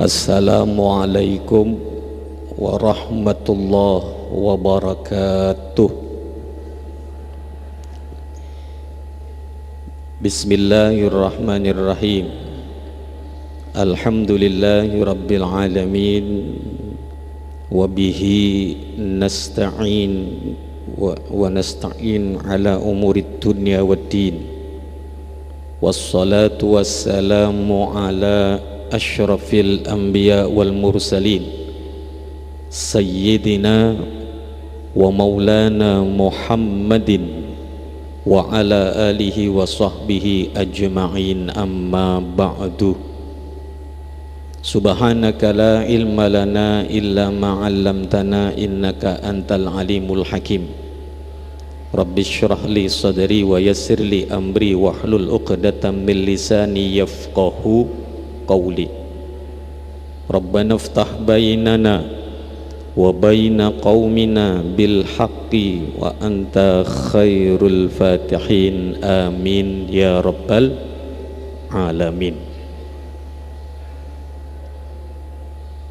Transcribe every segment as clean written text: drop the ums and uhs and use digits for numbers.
Assalamualaikum warahmatullahi wabarakatuh. Bismillahirrahmanirrahim. Alhamdulillahi rabbil alamin. Wabihi nasta'in wa nasta'in ala umurid dunya waddin. Wassalatu wassalamu ala asyrafil anbiya wal mursalin sayyidina wa maulana Muhammadin wa ala alihi wa sahbihi ajma'in, amma ba'du. Subhanaka la ilma lana illa ma 'allamtana innaka antal alimul hakim. Rabbi shrah li sadri wa yassir li amri wahlul 'uqdatam min lisani yafqahu qawli. Rabbana iftah bainana wa baina qaumina bil haqqi wa anta khairul fatihin, amin ya rabbal alamin.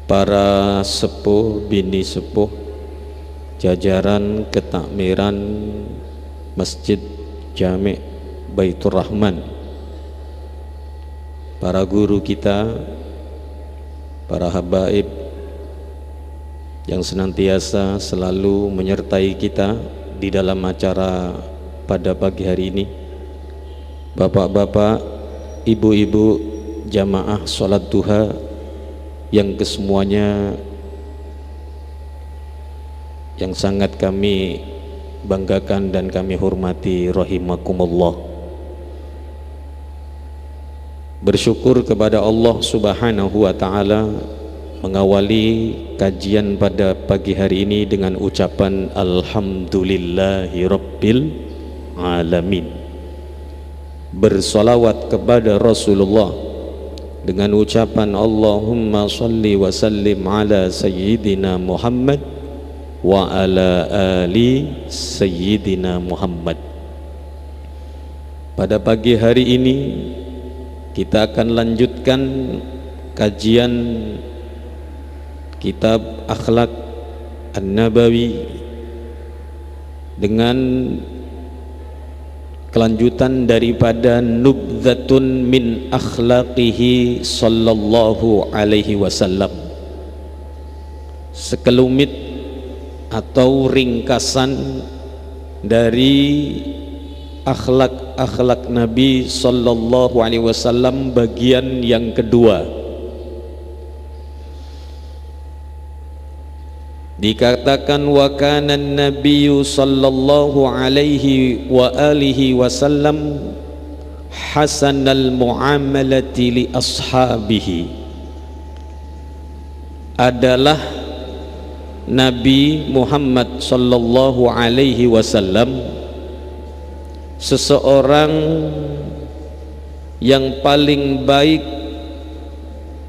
Para sepuh bini sepuh jajaran ketakmiran Masjid Jami' Baitur Rahman, para guru kita, para habaib yang senantiasa selalu menyertai kita di dalam acara pada pagi hari ini, bapak-bapak, ibu-ibu jamaah sholat duha yang kesemuanya yang sangat kami banggakan dan kami hormati, rahimakumullah. Bersyukur kepada Allah Subhanahu wa ta'ala mengawali kajian pada pagi hari ini dengan ucapan Alhamdulillahi Rabbil Alamin. Bersolawat kepada Rasulullah dengan ucapan Allahumma salli wa sallim ala Sayyidina Muhammad wa ala ali Sayyidina Muhammad. Pada pagi hari ini kita akan lanjutkan kajian kitab Akhlak An-Nabawi dengan kelanjutan daripada Nubdhatun min akhlaqihi sallallahu alaihi wasallam, sekelumit atau ringkasan dari akhlak Nabi sallallahu alaihi wasallam bagian yang kedua. Dikatakan wa kana an-nabiyyu sallallahu alaihi wa alihi wasallam hasanal muamalati li ashabihi. Adalah Nabi Muhammad sallallahu alaihi wasallam seseorang yang paling baik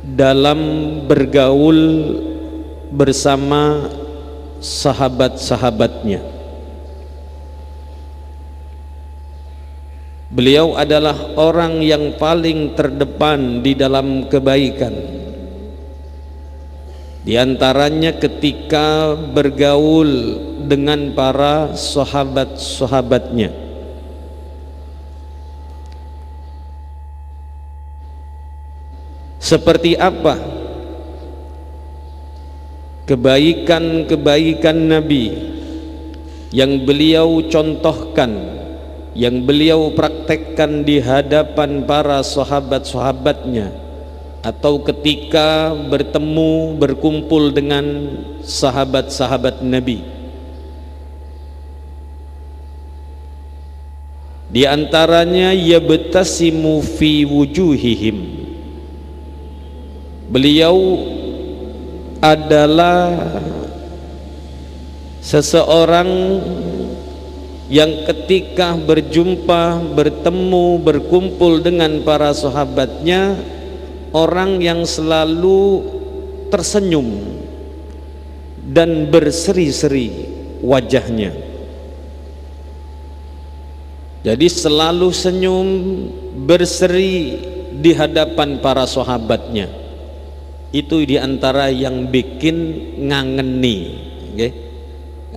dalam bergaul bersama sahabat-sahabatnya. Beliau adalah orang yang paling terdepan di dalam kebaikan, di antaranya ketika bergaul dengan para sahabat-sahabatnya. Seperti apa kebaikan-kebaikan Nabi yang beliau contohkan, yang beliau praktekkan di hadapan para sahabat-sahabatnya, atau ketika bertemu berkumpul dengan sahabat-sahabat Nabi. Di antaranya yabtasimu fi wujuhihim, beliau adalah seseorang yang ketika berjumpa, bertemu, berkumpul dengan para sahabatnya, orang yang selalu tersenyum dan berseri-seri wajahnya. Jadi selalu senyum, berseri di hadapan para sahabatnya. Itu diantara yang bikin ngangeni, okay?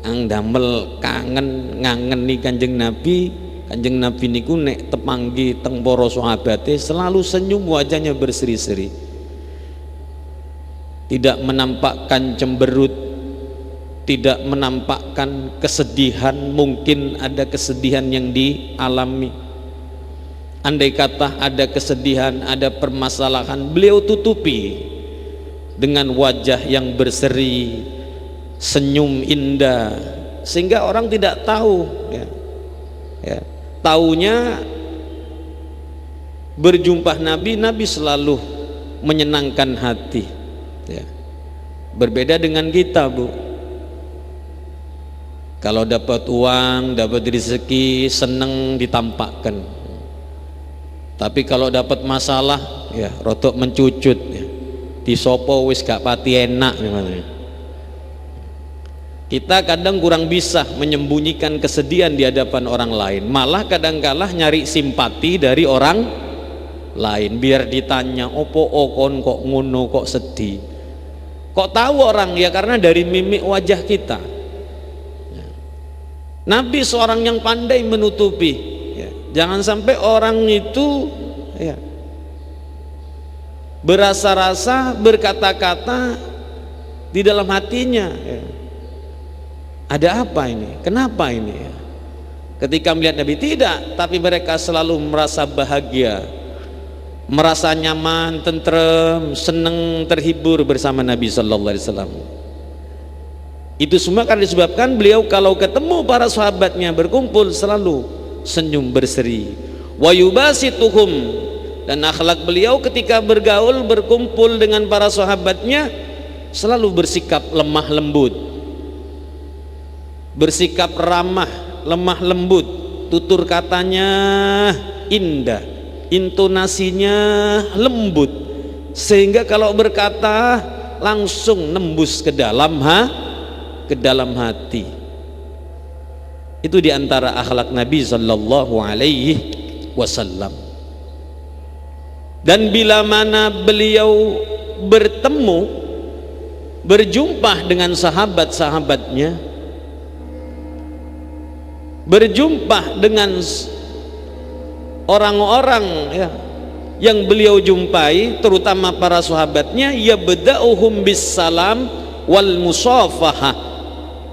Ang damel kangen ngangeni Kanjeng Nabi. Kanjeng Nabi niku nek tepanggi teng para sahabate selalu senyum, wajahnya berseri-seri, tidak menampakkan cemberut, tidak menampakkan kesedihan. Mungkin ada kesedihan yang dialami, andai kata ada kesedihan, ada permasalahan, beliau tutupi dengan wajah yang berseri, senyum indah, sehingga orang tidak tahu, ya. Taunya berjumpa Nabi, Nabi selalu menyenangkan hati, ya. Berbeda dengan kita, Bu. Kalau dapat uang, dapat rezeki, seneng ditampakkan. Tapi kalau dapat masalah, ya rotok mencucut, ya. Disopo wis gak pati enak, ya. Kita kadang kurang bisa menyembunyikan kesedihan di hadapan orang lain, malah kadang-kala nyari simpati dari orang lain biar ditanya, opo okon kok ngono, kok sedih, kok tahu orang, ya karena dari mimik wajah kita. Nabi seorang yang pandai menutupi, ya. Jangan sampai orang itu, ya, berasa-rasa, berkata-kata di dalam hatinya, ya, ada apa ini? Kenapa ini? Ketika melihat Nabi, tidak, tapi mereka selalu merasa bahagia, merasa nyaman, tentrem, senang, terhibur bersama Nabi Sallallahu Alaihi Wasallam. Itu semua karena disebabkan beliau kalau ketemu para sahabatnya berkumpul selalu senyum berseri. Wa yubasituhum, dan akhlak beliau ketika bergaul berkumpul dengan para sahabatnya selalu bersikap lemah lembut, bersikap ramah, lemah lembut, tutur katanya indah, intonasinya lembut, sehingga kalau berkata langsung nembus ke dalam hati. Itu diantara akhlak Nabi Sallallahu Alaihi Wasallam. Dan bila mana beliau bertemu, berjumpa dengan sahabat-sahabatnya, berjumpa dengan orang-orang, ya, yang beliau jumpai, terutama para sahabatnya, ya beda'uhum bis salam wal musafahah.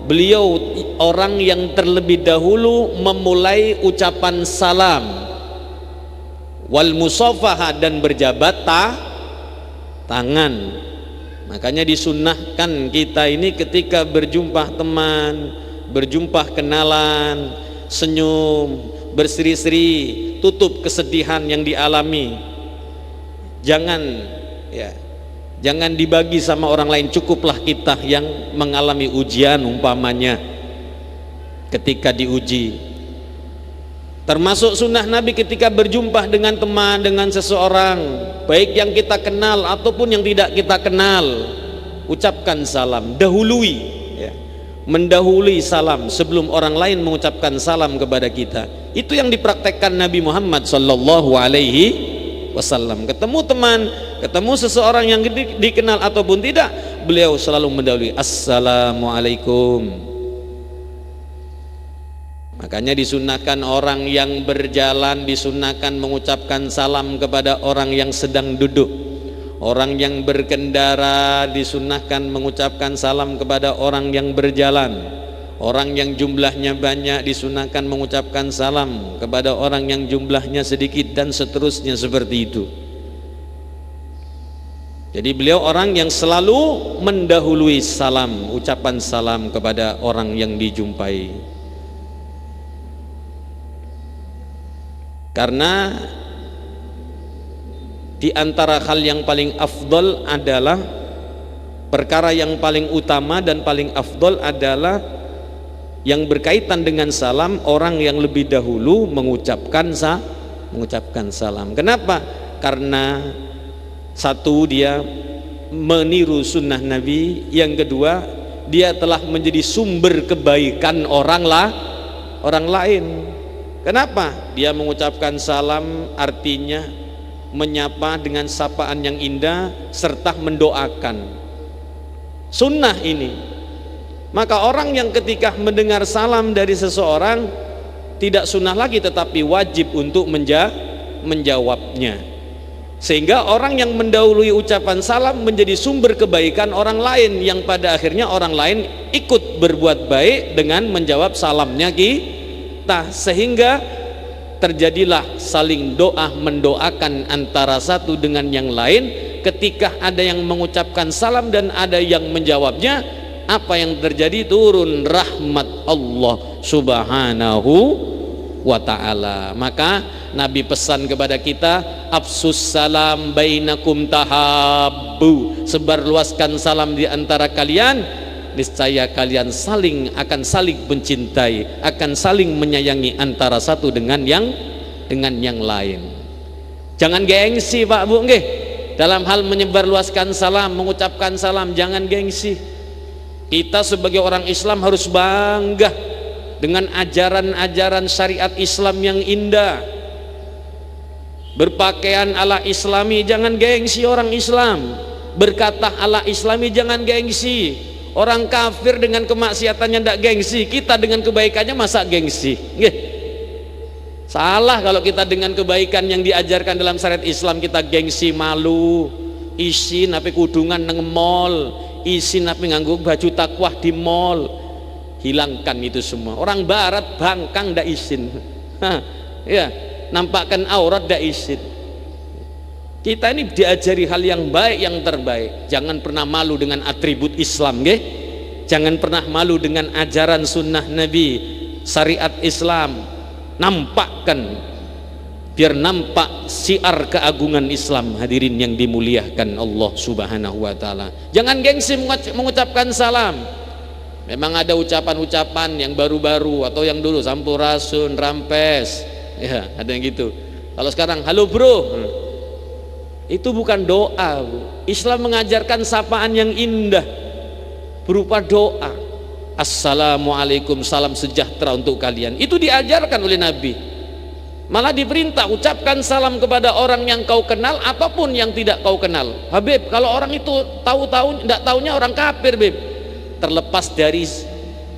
Beliau orang yang terlebih dahulu memulai ucapan salam, wal musafahah, dan berjabat tangan. Makanya disunnahkan kita ini ketika berjumpa teman, berjumpa kenalan, senyum, berseri-seri, tutup kesedihan yang dialami. Jangan, ya, jangan dibagi sama orang lain, cukuplah kita yang mengalami ujian umpamanya ketika diuji. Termasuk sunnah Nabi ketika berjumpa dengan teman, dengan seseorang, baik yang kita kenal ataupun yang tidak kita kenal, ucapkan salam, dahului, ya, mendahului salam sebelum orang lain mengucapkan salam kepada kita. Itu yang dipraktekkan Nabi Muhammad Sallallahu Alaihi Wasallam. Ketemu teman, ketemu seseorang yang dikenal ataupun tidak, beliau selalu mendahului assalamualaikum. Makanya disunahkan orang yang berjalan, disunahkan mengucapkan salam kepada orang yang sedang duduk. Orang yang berkendara disunahkan mengucapkan salam kepada orang yang berjalan. Orang yang jumlahnya banyak disunahkan mengucapkan salam kepada orang yang jumlahnya sedikit, dan seterusnya seperti itu. Jadi beliau orang yang selalu mendahului salam, ucapan salam kepada orang yang dijumpai. Karena di antara hal yang paling afdol adalah, perkara yang paling utama dan paling afdol adalah yang berkaitan dengan salam, orang yang lebih dahulu mengucapkan salam. Kenapa? Karena satu, dia meniru sunnah Nabi. Yang kedua, dia telah menjadi sumber kebaikan orang lain. Kenapa? Dia mengucapkan salam artinya menyapa dengan sapaan yang indah serta mendoakan. Sunnah ini. Maka orang yang ketika mendengar salam dari seseorang tidak sunnah lagi tetapi wajib untuk menjawabnya. Sehingga orang yang mendahului ucapan salam menjadi sumber kebaikan orang lain, yang pada akhirnya orang lain ikut berbuat baik dengan menjawab salamnya kita, sehingga terjadilah saling doa mendoakan antara satu dengan yang lain. Ketika ada yang mengucapkan salam dan ada yang menjawabnya, apa yang terjadi? Turun rahmat Allah subhanahu wa ta'ala. Maka Nabi pesan kepada kita, afsus salam bainakum tahabbu, sebarluaskan salam di antara kalian, niscaya kalian akan saling mencintai, akan saling menyayangi antara satu dengan yang lain. Jangan gengsi Pak Bu nggih, dalam hal menyebarluaskan salam, mengucapkan salam, jangan gengsi. Kita sebagai orang Islam harus bangga dengan ajaran-ajaran syariat Islam yang indah, berpakaian ala Islami, jangan gengsi orang Islam, berkata ala Islami, jangan gengsi. Orang kafir dengan kemaksiatannya tidak gengsi, kita dengan kebaikannya masa gengsi? Nggih. Salah kalau kita dengan kebaikan yang diajarkan dalam syariat Islam kita gengsi, malu, isin ape kudungan nang mall, isin ape nganggo baju takwah di mall. Hilangkan itu semua. Orang barat bangkang ndak isin. Ya, nampakkan aurat ndak isin. Kita ini diajari hal yang baik, yang terbaik. Jangan pernah malu dengan atribut Islam, nggih. Jangan pernah malu dengan ajaran sunnah Nabi, syariat Islam. Nampakkan, biar nampak siar keagungan Islam. Hadirin yang dimuliakan Allah subhanahu wa ta'ala, jangan gengsi mengucapkan salam. Memang ada ucapan-ucapan yang baru-baru atau yang dulu, sampurasun, rampes, ya ada yang gitu. Kalau sekarang halo bro, itu bukan doa Bu. Islam mengajarkan sapaan yang indah berupa doa. Assalamualaikum, salam sejahtera untuk kalian. Itu diajarkan oleh Nabi. Malah diperintah ucapkan salam kepada orang yang kau kenal ataupun yang tidak kau kenal. Habib, kalau orang itu tahu-tahu tidak tahunya orang kafir, Bib. Terlepas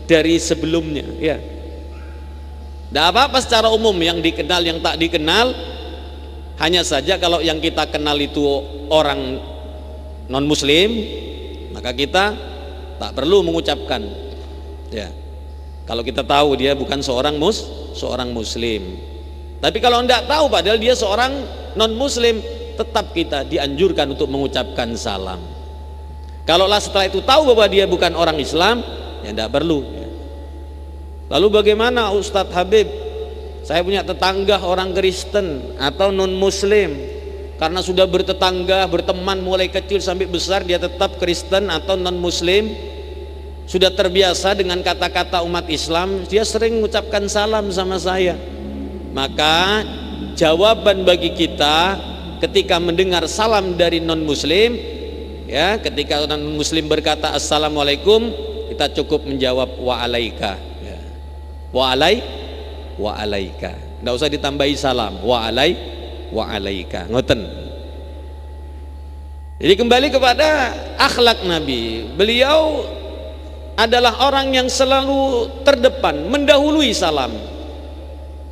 dari sebelumnya, ya. Tidak apa-apa secara umum, yang dikenal yang tak dikenal. Hanya saja kalau yang kita kenal itu orang non muslim, maka kita tak perlu mengucapkan. Ya, kalau kita tahu dia bukan seorang muslim. Tapi kalau tidak tahu padahal dia seorang non muslim, tetap kita dianjurkan untuk mengucapkan salam. Kalaulah setelah itu tahu bahwa dia bukan orang Islam, ya tidak perlu. Lalu bagaimana Ustadz Habib? Saya punya tetangga orang Kristen atau non muslim, karena sudah bertetangga, berteman mulai kecil sampai besar, dia tetap Kristen atau non muslim, sudah terbiasa dengan kata-kata umat Islam, dia sering mengucapkan salam sama saya. Maka jawaban bagi kita ketika mendengar salam dari non muslim, ya, ketika non muslim berkata assalamualaikum, kita cukup menjawab wa'alaika, ya. Wa'alaika, tidak usah ditambahi salam, wa'alaika, ngoten. Jadi kembali kepada akhlak Nabi, beliau adalah orang yang selalu terdepan, mendahului salam.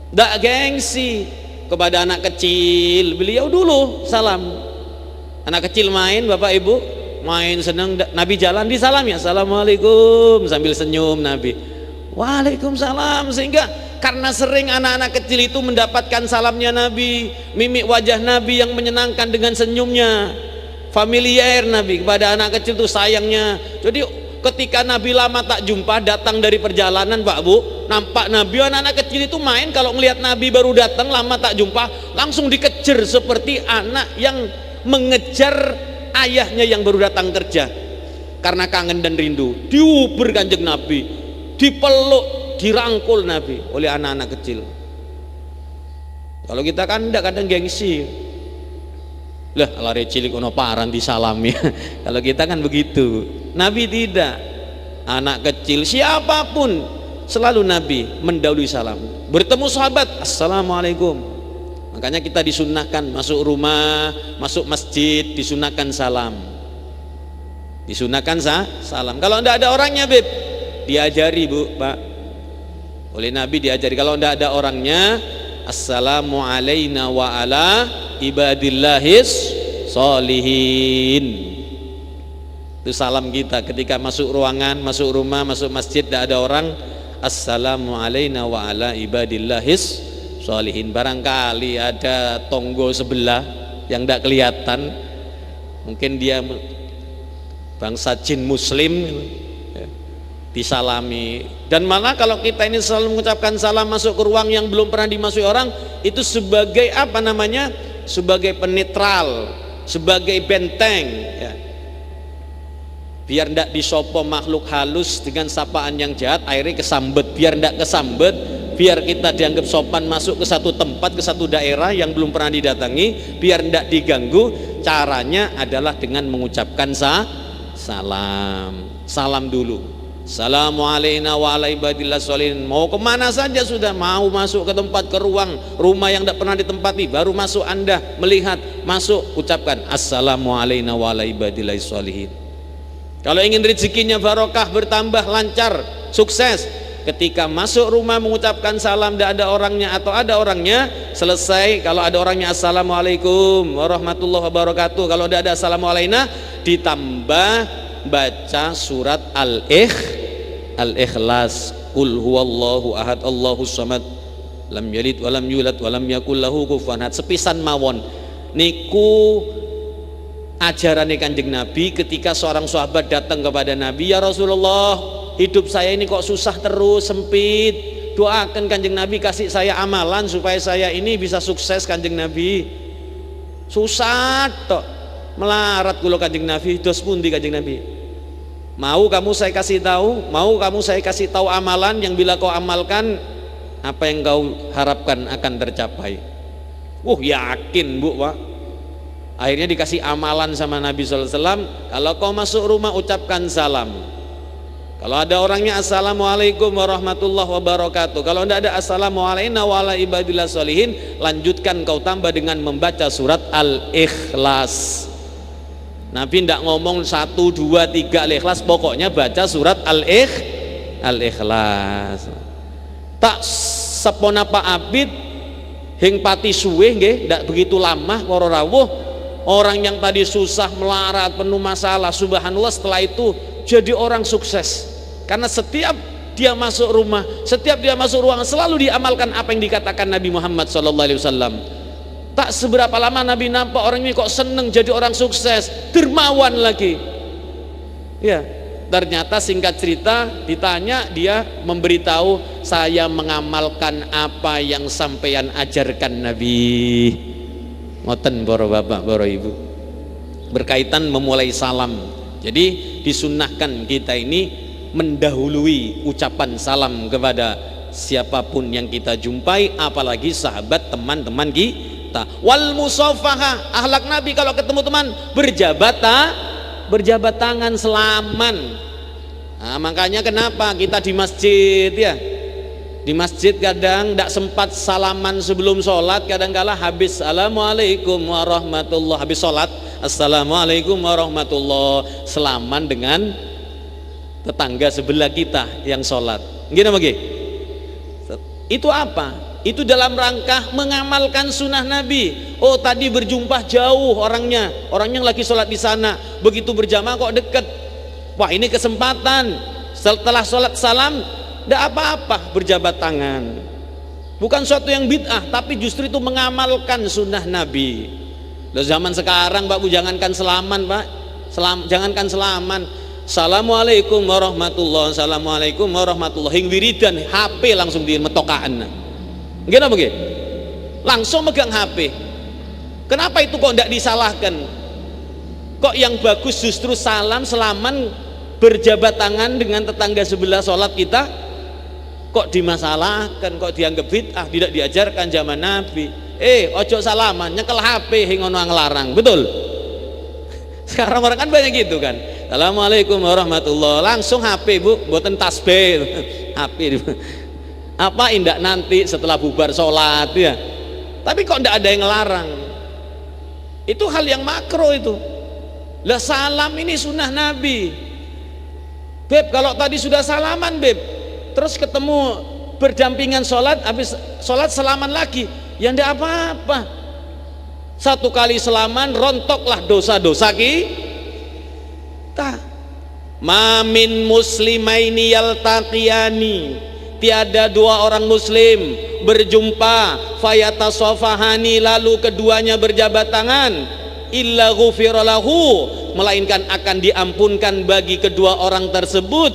Tak gengsi kepada anak kecil, beliau dulu salam. Anak kecil main, bapak ibu main senang, Nabi jalan disalam, ya assalamualaikum, sambil senyum Nabi, waalaikumsalam. Sehingga karena sering anak-anak kecil itu mendapatkan salamnya Nabi, mimik wajah Nabi yang menyenangkan dengan senyumnya, familiar Nabi kepada anak kecil itu sayangnya. Jadi ketika Nabi lama tak jumpa, datang dari perjalanan Pak Bu, nampak Nabi, anak-anak kecil itu main, kalau melihat Nabi baru datang lama tak jumpa, langsung dikejar seperti anak yang mengejar ayahnya yang baru datang kerja, karena kangen dan rindu. Diuber kanjeng Nabi, dipeluk, dirangkul Nabi oleh anak-anak kecil. Kalau kita kan tidak, kadang gengsi, lah lari cilik ono paran disalami. Kalau kita kan begitu. Nabi tidak. Anak kecil siapapun selalu Nabi mendahului salam. Bertemu sahabat, assalamualaikum. Makanya kita disunnahkan masuk rumah, masuk masjid, disunnahkan salam. Disunnahkan salam. Kalau tidak ada orangnya, Beb, diajari, Bu, Pak. Oleh Nabi diajari. Kalau tidak ada orangnya, assalamu alaina wa ala ibadillahis sholihin. Itu salam kita ketika masuk ruangan, masuk rumah, masuk masjid, tidak ada orang. Assalamu alaina wa ala ibadillahis sholihin. Barangkali ada tonggo sebelah yang tidak kelihatan, mungkin dia bangsa jin muslim, disalami. Dan malah kalau kita ini selalu mengucapkan salam masuk ke ruang yang belum pernah dimasuki orang, itu sebagai apa namanya, sebagai penetral, sebagai benteng, ya. Biar tidak disopo makhluk halus dengan sapaan yang jahat, akhirnya kesambet. Biar tidak kesambet, biar kita dianggap sopan masuk ke satu tempat, ke satu daerah yang belum pernah didatangi, biar tidak diganggu. Caranya adalah dengan mengucapkan salam. Salam dulu. Assalamualaikum wa ala ibadillah sholihin. Mau kemana saja sudah, mau masuk ke tempat, ke ruang rumah yang tidak pernah ditempati, baru masuk Anda melihat masuk, ucapkan assalamualaikum wa ala ibadillah sholihin. Kalau ingin rezekinya barokah, bertambah, lancar, sukses, ketika masuk rumah mengucapkan salam, tidak ada orangnya atau ada orangnya, selesai. Kalau ada orangnya assalamualaikum warahmatullahi wabarakatuh. Kalau tidak ada assalamualaikum, ditambah baca surat Al-Ikhlas. Qul huwallahu ahad Allahus samad lam yalid walam yulad walam yakul lahu kufuwan ahad. Sepisan mawon niku ajaran Kanjeng Nabi ketika seorang sahabat datang kepada Nabi, ya Rasulullah, hidup saya ini kok susah terus, sempit, doakan Kanjeng Nabi kasih saya amalan supaya saya ini bisa sukses. Kanjeng Nabi, susah tok, melarat kula Kanjeng Nabi, dos pundi Kanjeng Nabi? Mau kamu saya kasih tahu, mau kamu saya kasih tahu amalan yang bila kau amalkan apa yang kau harapkan akan tercapai. Yakin, Bu, Pak. Akhirnya dikasih amalan sama Nabi SAW. Kalau kau masuk rumah ucapkan salam. Kalau ada orangnya assalamualaikum warahmatullahi wabarakatuh. Kalau tidak ada assalamualaikum wa ala ibadillah sholihin, lanjutkan kau tambah dengan membaca surat Al-Ikhlas. Nabi tidak ngomong 1, 2, 3 Al-Ikhlas, pokoknya baca surat Al-Ikhlas. Tak seponapa abid hing pati suwe nggih, tidak begitu lama para rawuh. Orang yang tadi susah, melarat, penuh masalah, subhanallah, setelah itu jadi orang sukses. Karena setiap dia masuk rumah, setiap dia masuk ruangan, selalu diamalkan apa yang dikatakan Nabi Muhammad SAW. Tak seberapa lama Nabi nampak orang ini kok seneng, jadi orang sukses, dermawan lagi. Ya, ternyata singkat cerita ditanya, dia memberitahu, saya mengamalkan apa yang sampeyan ajarkan Nabi. Ngoten para bapak, para ibu, berkaitan memulai salam. Jadi disunnahkan kita ini mendahului ucapan salam kepada siapapun yang kita jumpai, apalagi sahabat, teman-teman kita. Wal musafahah, akhlak Nabi kalau ketemu teman berjabat tangan, selaman. Nah, makanya kenapa kita di masjid, ya, di masjid kadang tidak sempat salaman sebelum sholat, kadang-kala habis assalamualaikum warahmatullahi, habis sholat assalamualaikum warahmatullahi, salaman dengan tetangga sebelah kita yang sholat. Gini bagi itu apa? Itu dalam rangka mengamalkan sunnah Nabi. Oh, tadi berjumpa jauh orangnya lagi sholat di sana, begitu berjamaah kok deket. Wah, ini kesempatan setelah sholat salam, tidak apa-apa berjabat tangan, bukan suatu yang bid'ah, tapi justru itu mengamalkan sunnah Nabi. Loh, zaman sekarang Pak Bu, jangankan selaman Pak, jangankan selaman, assalamualaikum warahmatullahi, assalamualaikum warahmatullahi, hing wiridan HP langsung dimetokaan, gimana begitu? Langsung megang HP. Kenapa itu kok tidak disalahkan? Kok yang bagus justru salam, selaman, berjabat tangan dengan tetangga sebelah sholat kita? Kok dimasalahkan, kok dianggap bid'ah, tidak diajarkan zaman Nabi. Ojo salaman, nyekel HP hing ono nglarang, betul? Sekarang orang kan banyak gitu kan. Assalamualaikum warahmatullahi, langsung HP Bu, mboten tasbih. HP apa indak nanti setelah bubar sholat, ya. Tapi kok tidak ada yang ngelarang. Itu hal yang makro itu. Lah salam ini sunnah Nabi. Beb, kalau tadi sudah salaman beb, terus ketemu berdampingan sholat, habis sholat salaman lagi, ya ndak apa-apa. Satu kali salaman rontoklah dosa-dosa kita. Mamin muslimaini yaltaqiyani, tiada dua orang muslim berjumpa fayatasofahani lalu keduanya berjabat tangan, illa ghufira lahu, melainkan akan diampunkan bagi kedua orang tersebut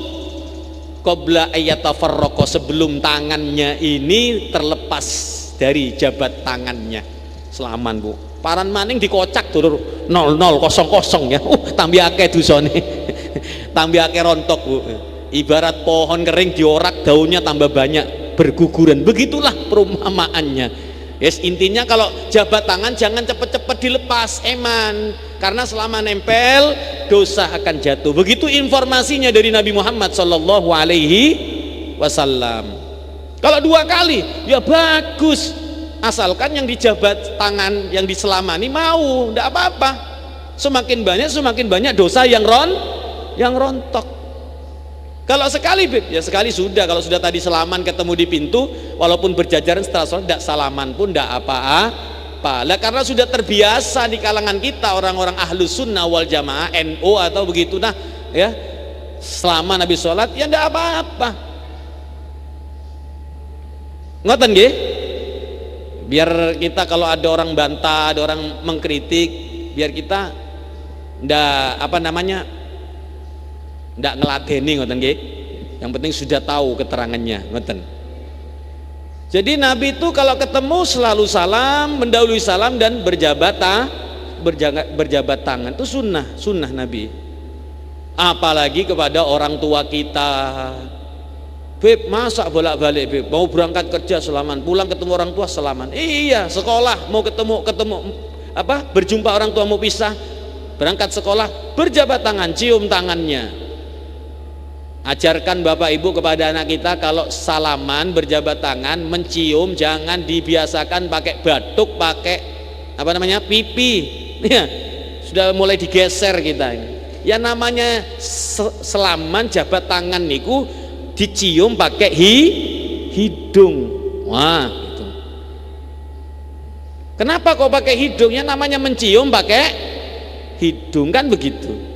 qabla ayyatafarraqa, sebelum tangannya ini terlepas dari jabat tangannya. Selaman bu, paran maning dikocak turun 0000 ya. Tambah akeh dosane. Tambah akeh rontok bu. Ibarat pohon kering diorak daunnya tambah banyak berguguran. Begitulah perumpamaannya. Yes, intinya kalau jabat tangan jangan cepet-cepet dilepas, eman, karena selama nempel dosa akan jatuh. Begitu informasinya dari Nabi Muhammad Sallallahu Alaihi Wasallam. Kalau dua kali ya bagus, asalkan yang dijabat tangan, yang diselamani mau, tidak apa-apa. Semakin banyak dosa yang rontok. Kalau sekali ya sekali sudah. Kalau sudah tadi salaman ketemu di pintu, walaupun berjajaran setelah sholat tidak salaman pun tidak apa-apa. Lah karena sudah terbiasa di kalangan kita orang-orang ahlus sunnah wal jamaah NU atau begitu nah ya, selama Nabi sholat ya tidak apa-apa. Ngoten nggih? Biar kita kalau ada orang bantah, ada orang mengkritik, biar kita ndak ndak ngeladeni, ngoten nggih. Yang penting sudah tahu keterangannya, ngoten. Jadi Nabi itu kalau ketemu selalu salam, mendahului salam dan berjabat tangan. Itu sunnah Nabi. Apalagi kepada orang tua kita. Beb, masa bolak-balik beb, mau berangkat kerja salaman, pulang ketemu orang tua salaman. Iya, sekolah mau ketemu berjumpa orang tua, mau pisah, berangkat sekolah berjabat tangan, cium tangannya. Ajarkan Bapak Ibu kepada anak kita kalau salaman berjabat tangan, mencium jangan dibiasakan pakai batuk, pakai pipi. Ya, sudah mulai digeser kita ini. Ya namanya salaman jabat tangan niku dicium pakai hidung. Wah, gitu. Kenapa kok pakai hidungnya? Namanya mencium pakai hidung kan begitu.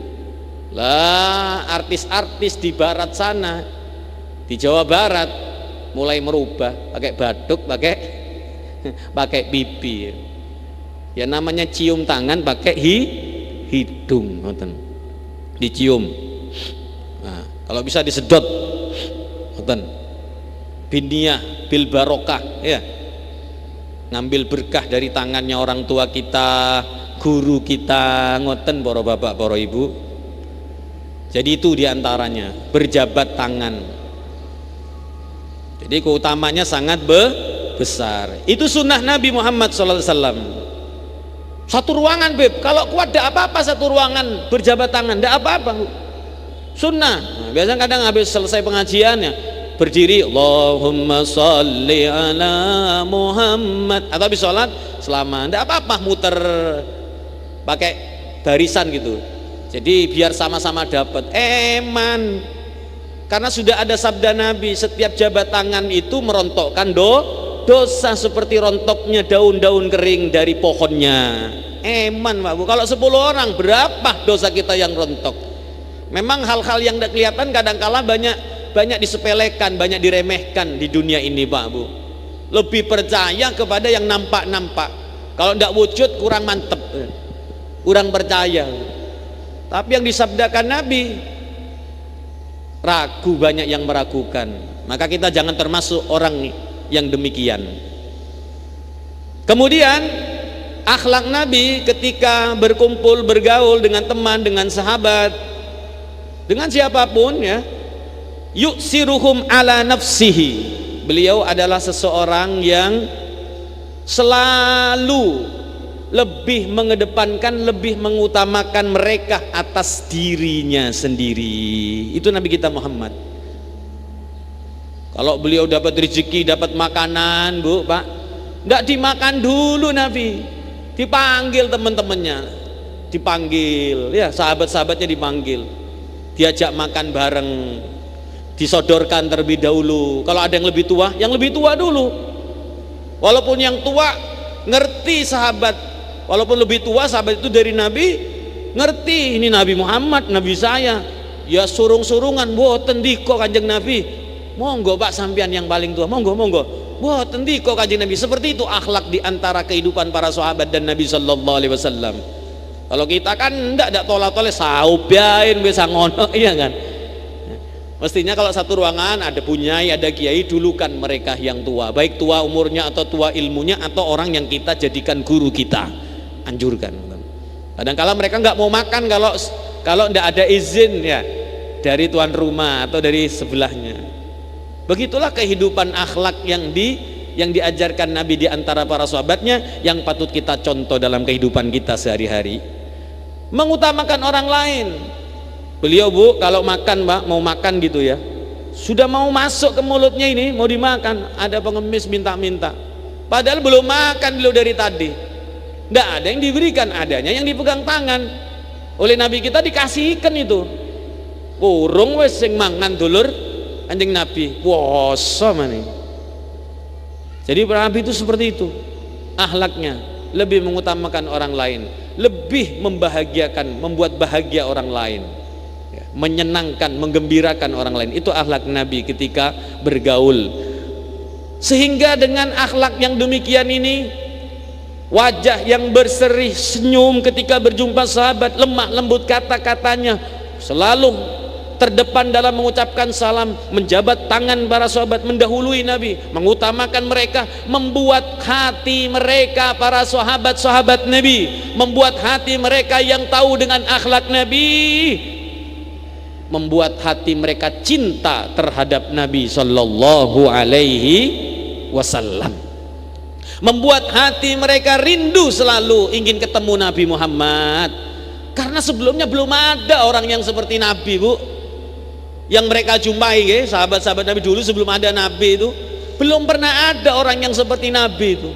Lah artis-artis di barat sana, di Jawa Barat mulai merubah pakai batuk, pakai pipi. Ya namanya cium tangan pakai hidung, ngoten. Dicium. Nah, kalau bisa disedot, ngoten. Biniyah bil barokah, ya. Ngambil berkah dari tangannya orang tua kita, guru kita, ngoten para bapak, para ibu. Jadi itu diantaranya berjabat tangan. Jadi keutamanya sangat besar. Itu sunnah Nabi Muhammad SAW. Satu ruangan beb, kalau kuat tidak apa-apa satu ruangan berjabat tangan, tidak apa-apa. Sunnah. Nah, biasanya kadang habis selesai pengajiannya berdiri, Allahumma sholli ala Muhammad, atau habis sholat selama, tidak apa-apa muter pakai barisan gitu. Jadi biar sama-sama dapat eman, karena sudah ada sabda Nabi, setiap jabat tangan itu merontokkan dosa seperti rontoknya daun-daun kering dari pohonnya. Eman Pak Bu, kalau 10 orang berapa dosa kita yang rontok? Memang hal-hal yang tidak kelihatan kadangkala banyak disepelekan, banyak diremehkan di dunia ini Pak Bu. Lebih percaya kepada yang nampak-nampak. Kalau tidak wujud kurang mantep, kurang percaya. Tapi yang disabdakan Nabi, ragu, banyak yang meragukan. Maka kita jangan termasuk orang yang demikian. Kemudian akhlak Nabi ketika berkumpul, bergaul dengan teman, dengan sahabat, dengan siapapun ya, yuksiruhum ala nafsihi. Beliau adalah seseorang yang selalu lebih mengedepankan, lebih mengutamakan mereka atas dirinya sendiri. Itu Nabi kita Muhammad. Kalau beliau dapat rezeki, dapat makanan Bu, Pak, nggak dimakan dulu Nabi, dipanggil teman-temannya, dipanggil ya, sahabat-sahabatnya dipanggil, diajak makan bareng, disodorkan terlebih dahulu. Kalau ada yang lebih tua dulu, walaupun yang tua ngerti sahabat, walaupun lebih tua sahabat itu dari Nabi, ngerti ini Nabi Muhammad, Nabi saya, ya surung-surungan, boten diko Kanjeng Nabi, monggo Pak sampean yang paling tua, monggo boten diko Kanjeng Nabi. Seperti itu akhlak di antara kehidupan para sahabat dan Nabi sallallahu alaihi wasallam. Kalau kita kan ndak tolak-tolak saubiain bisa ngono, iya kan. Mestinya kalau satu ruangan ada bunyai, ada kiai, dulukan mereka yang tua, baik tua umurnya atau tua ilmunya atau orang yang kita jadikan guru kita, anjurkan. Kadang-kala mereka nggak mau makan kalau ndak ada izin ya dari tuan rumah atau dari sebelahnya. Begitulah kehidupan akhlak yang diajarkan Nabi di antara para sahabatnya, yang patut kita contoh dalam kehidupan kita sehari-hari. Mengutamakan orang lain. Beliau Bu kalau makan Pak, mau makan gitu ya, sudah mau masuk ke mulutnya ini, mau dimakan, ada pengemis minta-minta, padahal belum makan beliau dari tadi, nggak ada yang diberikan, adanya yang dipegang tangan oleh Nabi kita, dikasihkan itu. Urung wes sing mangan dulur Kanjeng Nabi, puasa mana. Jadi Nabi itu seperti itu akhlaknya, lebih mengutamakan orang lain, lebih membahagiakan, membuat bahagia orang lain, menyenangkan, menggembirakan orang lain. Itu akhlak Nabi ketika bergaul. Sehingga dengan akhlak yang demikian ini, wajah yang berseri senyum ketika berjumpa sahabat, lemah lembut kata-katanya, selalu terdepan dalam mengucapkan salam, menjabat tangan para sahabat, mendahului Nabi, mengutamakan mereka, membuat hati mereka para sahabat-sahabat Nabi, membuat hati mereka yang tahu dengan akhlak Nabi, membuat hati mereka cinta terhadap Nabi sallallahu alaihi wasallam, membuat hati mereka rindu selalu ingin ketemu Nabi Muhammad. Karena sebelumnya belum ada orang yang seperti Nabi Bu, yang mereka jumpai ya, sahabat-sahabat Nabi dulu sebelum ada Nabi itu belum pernah ada orang yang seperti Nabi itu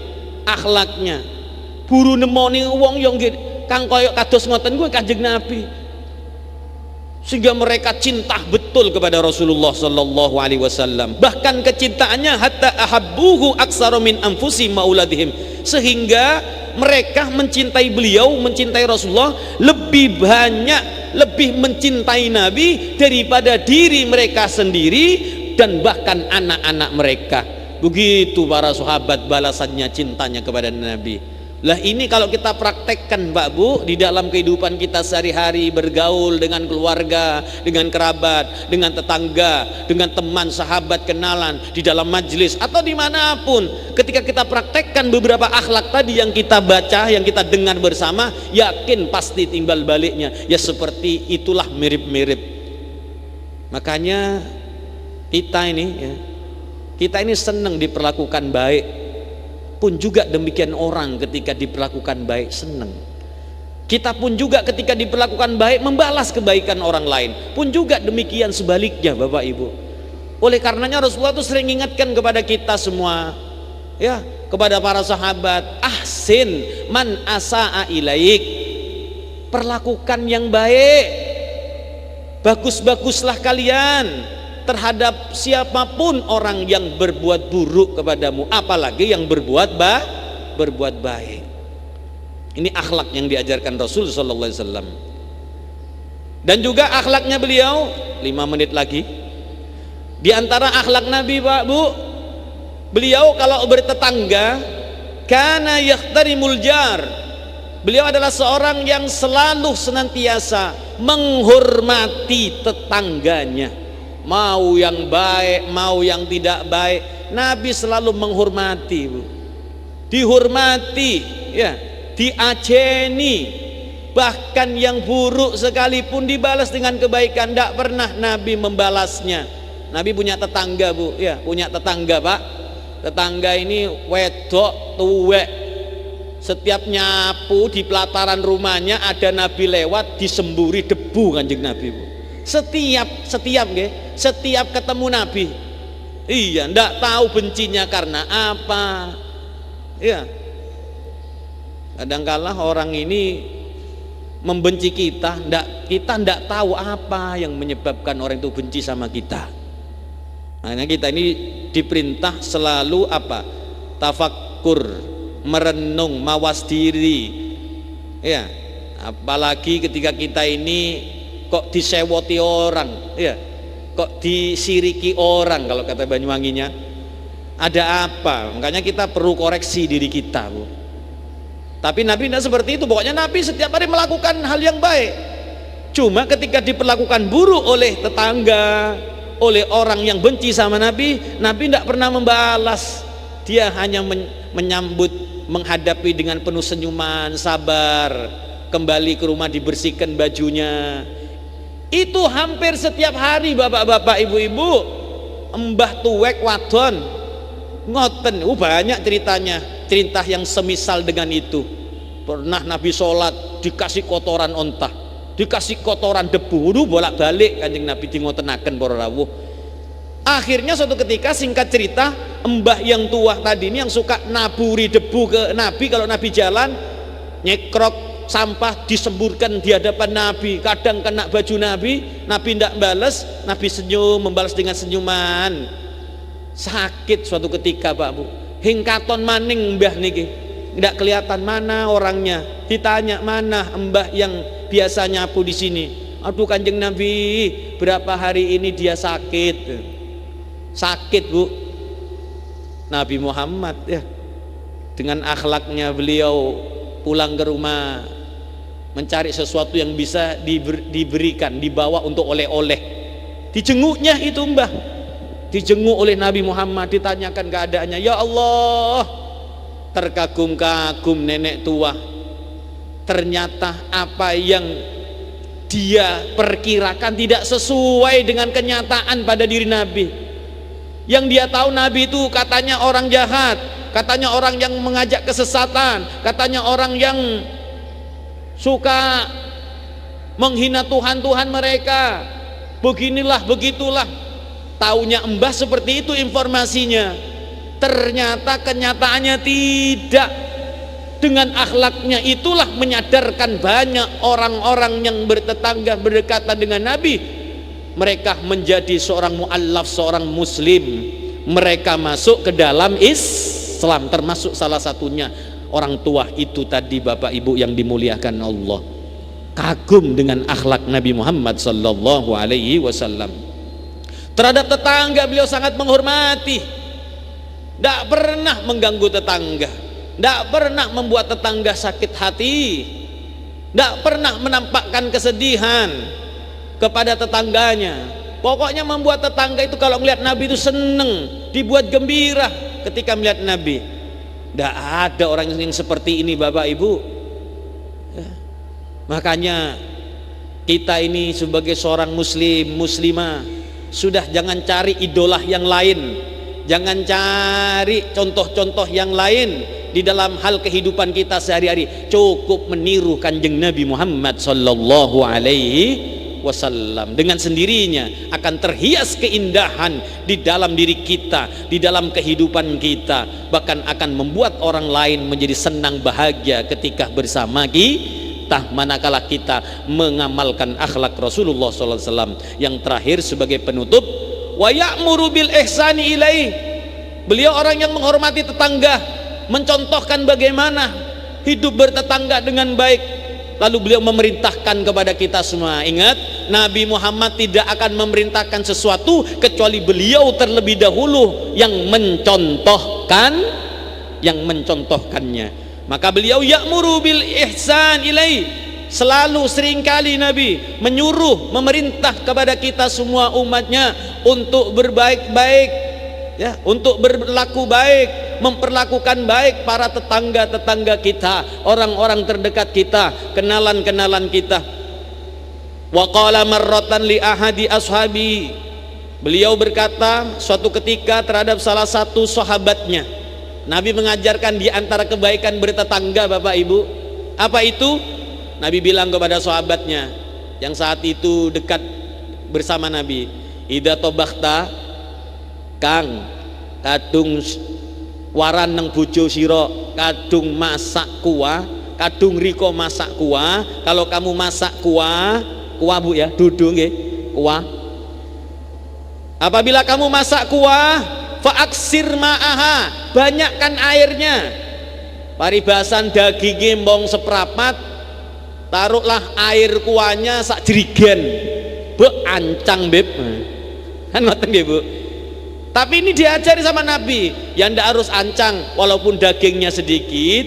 akhlaknya. Buru nemoni wong yang kang koyok kados ngoten kuwi Kanjeng Nabi, sehingga mereka cinta betul kepada Rasulullah sallallahu alaihi wasallam. Bahkan kecintaannya hatta ahabbuhu aktsara min anfusi mauladihim, sehingga mereka mencintai beliau, mencintai Rasulullah lebih banyak, lebih mencintai Nabi daripada diri mereka sendiri dan bahkan anak-anak mereka. Begitu para sahabat balasannya cintanya kepada Nabi. Lah ini kalau kita praktekkan Pak Bu di dalam kehidupan kita sehari-hari, bergaul dengan keluarga, dengan kerabat, dengan tetangga, dengan teman, sahabat, kenalan, di dalam majelis atau dimanapun, ketika kita praktekkan beberapa akhlak tadi yang kita baca, yang kita dengar bersama, yakin pasti timbal baliknya ya seperti itulah, mirip-mirip. Makanya kita ini senang diperlakukan baik, pun juga demikian orang ketika diperlakukan baik senang. Kita pun juga ketika diperlakukan baik membalas kebaikan orang lain, pun juga demikian sebaliknya Bapak Ibu. Oleh karenanya Rasulullah itu sering ingatkan kepada kita semua ya, kepada para sahabat, ahsin man asa'a ilaik, perlakukan yang baik, bagus-baguslah kalian terhadap siapapun orang yang berbuat buruk kepadamu, apalagi yang berbuat baik. Ini akhlak yang diajarkan Rasul sallallahu alaihi wasallam. Dan juga akhlaknya beliau, 5 menit lagi. Di antara akhlak Nabi Pak Bu, beliau kalau bertetangga kana yahtarimul jar. Beliau adalah seorang yang selalu senantiasa menghormati tetangganya. Mau yang baik, mau yang tidak baik, Nabi selalu menghormati Bu. Dihormati ya, diajeni, bahkan yang buruk sekalipun dibalas dengan kebaikan. Tidak pernah Nabi membalasnya. Nabi punya tetangga Bu ya, punya tetangga Pak. Tetangga ini wedok tuwek, setiap nyapu di pelataran rumahnya ada Nabi lewat disemburi debu Kanjeng Nabi Bu. Setiap ketemu Nabi, iya, ndak tahu bencinya karena apa. Ya, kadangkala orang ini membenci kita ndak tahu apa yang menyebabkan orang itu benci sama kita. Makanya kita ini diperintah selalu apa? Tafakkur, merenung, mawas diri. Ya, apalagi ketika kita ini kok disewoti orang, ya, kok disiriki orang kalau kata Banyuwanginya. Ada apa? Makanya kita perlu koreksi diri kita, Bu. Tapi Nabi tidak seperti itu. Pokoknya Nabi setiap hari melakukan hal yang baik. Cuma ketika diperlakukan buruk oleh tetangga, oleh orang yang benci sama Nabi, Nabi tidak pernah membalas. Dia hanya menyambut, menghadapi dengan penuh senyuman, sabar, kembali ke rumah dibersihkan bajunya. Itu hampir setiap hari, bapak-bapak, ibu-ibu. Mbah tuwek wadon ngoten, banyak ceritanya, cerita yang semisal dengan itu. Pernah Nabi sholat dikasih kotoran onta, dikasih kotoran debu, bolak-balik Kanjeng Nabi dingotenaken para rawuh. Akhirnya suatu ketika, singkat cerita, mbah yang tua tadi ini yang suka naburi debu ke Nabi, kalau Nabi jalan nyekrok sampah disemburkan di hadapan Nabi, kadang kena baju Nabi, Nabi tidak balas, Nabi senyum, membalas dengan senyuman. Sakit suatu ketika, Pak Bu, hingkaton maning mbah niki, tidak kelihatan mana orangnya. Ditanya, mana mbah yang biasa nyapu di sini? Aduh Kanjeng Nabi, berapa hari ini dia sakit. Sakit, Bu. Nabi Muhammad ya, dengan akhlaknya beliau pulang ke rumah mencari sesuatu yang bisa diberikan, dibawa untuk oleh-oleh. Dijenguknya itu mbah, dijenguk oleh Nabi Muhammad, ditanyakan keadaannya. Ya Allah, terkagum-kagum nenek tua. Ternyata apa yang dia perkirakan tidak sesuai dengan kenyataan pada diri Nabi. Yang dia tahu Nabi itu katanya orang jahat, katanya orang yang mengajak kesesatan, katanya orang yang suka menghina Tuhan-Tuhan mereka, beginilah begitulah. Taunya mbah seperti itu informasinya. Ternyata kenyataannya tidak. Dengan akhlaknya itulah menyadarkan banyak orang-orang yang bertetangga berdekatan dengan Nabi, mereka menjadi seorang mu'allaf, seorang muslim. Mereka masuk ke dalam Islam, termasuk salah satunya orang tua itu tadi, Bapak Ibu yang dimuliakan Allah. Kagum dengan akhlak Nabi Muhammad sallallahu alaihi wasallam. Terhadap tetangga beliau sangat menghormati, tidak pernah mengganggu tetangga, tidak pernah membuat tetangga sakit hati, tidak pernah menampakkan kesedihan kepada tetangganya. Pokoknya membuat tetangga itu kalau melihat Nabi itu seneng, dibuat gembira ketika melihat Nabi. Tidak ada orang yang seperti ini, Bapak Ibu ya. Makanya kita ini sebagai seorang muslim, muslimah, sudah jangan cari idola yang lain, jangan cari contoh-contoh yang lain di dalam hal kehidupan kita sehari-hari. Cukup meniru Kanjeng Nabi Muhammad sallallahu alaihi wasallam. Dengan sendirinya akan terhias keindahan di dalam diri kita, di dalam kehidupan kita, bahkan akan membuat orang lain menjadi senang bahagia ketika bersama kita, manakala kita mengamalkan akhlak Rasulullah SAW. Yang terakhir sebagai penutup, wa ya'muru bil ihsani ilaih. Beliau orang yang menghormati tetangga, mencontohkan bagaimana hidup bertetangga dengan baik. Lalu beliau memerintahkan kepada kita semua. Ingat, Nabi Muhammad tidak akan memerintahkan sesuatu kecuali beliau terlebih dahulu yang mencontohkannya. Maka beliau ya'muru bil ihsan ilai. Selalu seringkali Nabi menyuruh, memerintah kepada kita semua umatnya untuk berbaik-baik ya, untuk berlaku baik, memperlakukan baik para tetangga-tetangga kita, orang-orang terdekat kita, kenalan-kenalan kita. Wa qala marratan li ahadi ashabi. Beliau berkata suatu ketika terhadap salah satu sahabatnya. Nabi mengajarkan di antara kebaikan bertetangga, Bapak Ibu. Apa itu? Nabi bilang kepada sahabatnya yang saat itu dekat bersama Nabi, idza tabakhta Kang, kadung waran nang bojo sira kadung masak kuah, kadung riko masak kuah. Kalau kamu masak kuah Bu ya, dudung nggih, kuah. Apabila kamu masak kuah, faaksir ma'aha, banyakkan airnya. Paribasan dagingnya mbong seprapat, taruhlah air kuahnya sak jerigen. Bu ancang beb. Kan ngoten nggih, Bu. Tapi ini diajari sama Nabi, ya ndak harus ancang, walaupun dagingnya sedikit,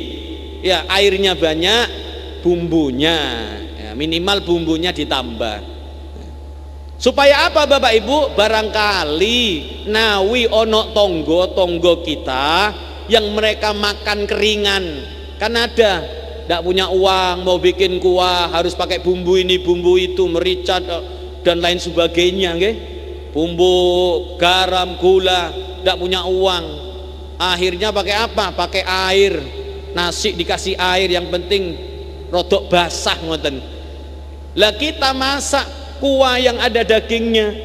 ya airnya banyak, bumbunya ya, minimal bumbunya ditambah. Supaya apa Bapak Ibu? Barangkali nawi ono tonggo kita yang mereka makan keringan, kan ada ndak punya uang mau bikin kuah harus pakai bumbu ini bumbu itu, merica dan lain sebagainya, nggih. Bumbu, garam, gula, tidak punya uang. Akhirnya pakai apa? Pakai air. Nasi dikasih air, yang penting rodok basah ngoten. Lah kita masak kuah yang ada dagingnya,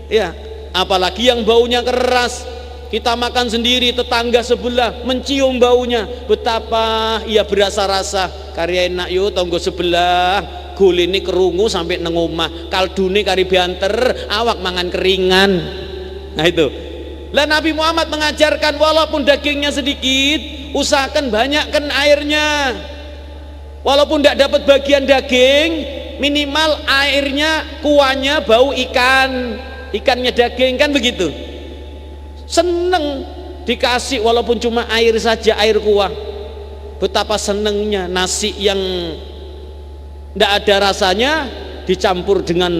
ya, apalagi yang baunya keras. Kita makan sendiri, tetangga sebelah mencium baunya, betapa ia berasa-rasa. Karya enak yo tonggo sebelah. Gulini kerungu sampai nang omah, kaldune kari banter, awak mangan keringan. Nah itu. Lah Nabi Muhammad mengajarkan walaupun dagingnya sedikit, usahakan banyakkan airnya. Walaupun tidak dapat bagian daging, minimal airnya, kuahnya bau ikan, ikannya daging, kan begitu. Seneng dikasih walaupun cuma air saja, air kuah. Betapa senengnya nasi yang tidak ada rasanya dicampur dengan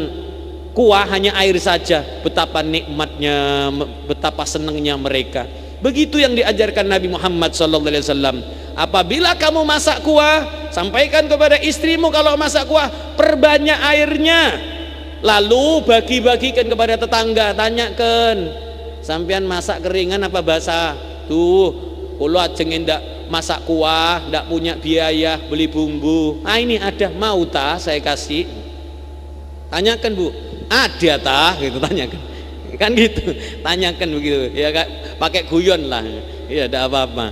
kuah hanya air saja, betapa nikmatnya, betapa senangnya mereka. Begitu yang diajarkan Nabi Muhammad SAW. Apabila kamu masak kuah, sampaikan kepada istrimu kalau masak kuah, perbanyak airnya, lalu bagi-bagikan kepada tetangga, tanyakan, sampean masak keringan apa basah? Tuh, kulo ajeng ndak masak kuah, ndak punya biaya beli bumbu. Ah ini ada, mau tah saya kasih. Tanyakan Bu, ada tah gitu, tanyakan. Kan gitu, tanyakan begitu. Ya Kak, pakai guyon lah. Ya ndak apa-apa.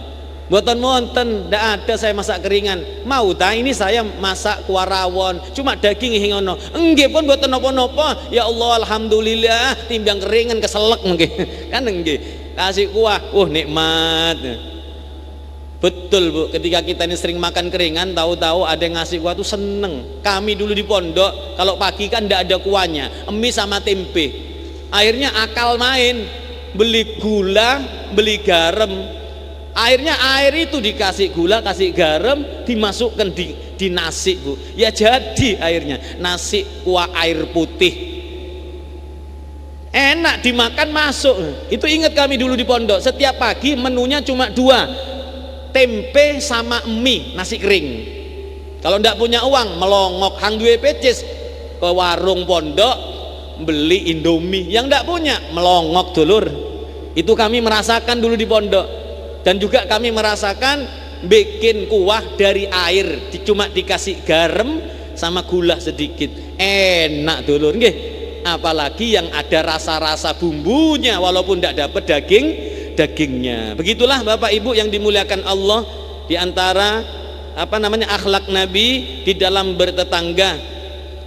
Mboten wonten, ndak ada saya masak keringan. Mau tah ini saya masak kuah rawon, cuma daging hingono. Nggih pun mboten napa-napa. Ya Allah alhamdulillah, timbang keringan keselek nggih. Kan nggih. Kasih kuah, nikmat. Betul Bu, ketika kita ini sering makan keringan, tahu-tahu ada yang ngasih kuah tuh seneng. Kami dulu di pondok, kalau pagi kan tidak ada kuahnya, mie sama tempe. Akhirnya akal main, beli gula, beli garam. Akhirnya air itu dikasih gula, kasih garam, dimasukkan di nasi Bu. Ya jadi airnya nasi kuah air putih. Enak dimakan, masuk. Itu ingat kami dulu di pondok, setiap pagi menunya cuma 2, tempe sama mie nasi kering. Kalau ndak punya uang, melongok hang duwe pecis ke warung pondok beli Indomie. Yang ndak punya, melongok dulur. Itu kami merasakan dulu di pondok. Dan juga kami merasakan bikin kuah dari air, cuma dikasih garam sama gula sedikit, enak dulur nggih. Apalagi yang ada rasa-rasa bumbunya walaupun ndak dapat dagingnya. Begitulah Bapak Ibu yang dimuliakan Allah, di antara akhlak Nabi di dalam bertetangga.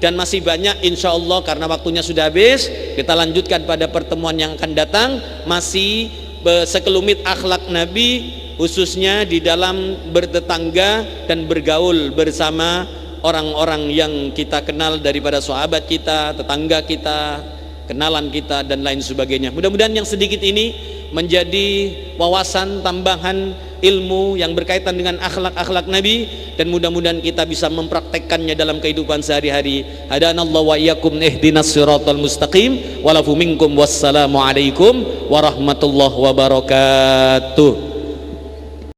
Dan masih banyak insya Allah, karena waktunya sudah habis, kita lanjutkan pada pertemuan yang akan datang. Masih sekelumit akhlak Nabi khususnya di dalam bertetangga dan bergaul bersama orang-orang yang kita kenal daripada sahabat kita, tetangga kita, kenalan kita dan lain sebagainya. Mudah-mudahan yang sedikit ini menjadi wawasan tambahan ilmu yang berkaitan dengan akhlak-akhlak Nabi, dan mudah-mudahan kita bisa mempraktekkannya dalam kehidupan sehari-hari. Hadanallahu wa iyyakum ihdinas siratal mustaqim. Walafu minkum wassalamu alaikum warahmatullahi wabarakatuh.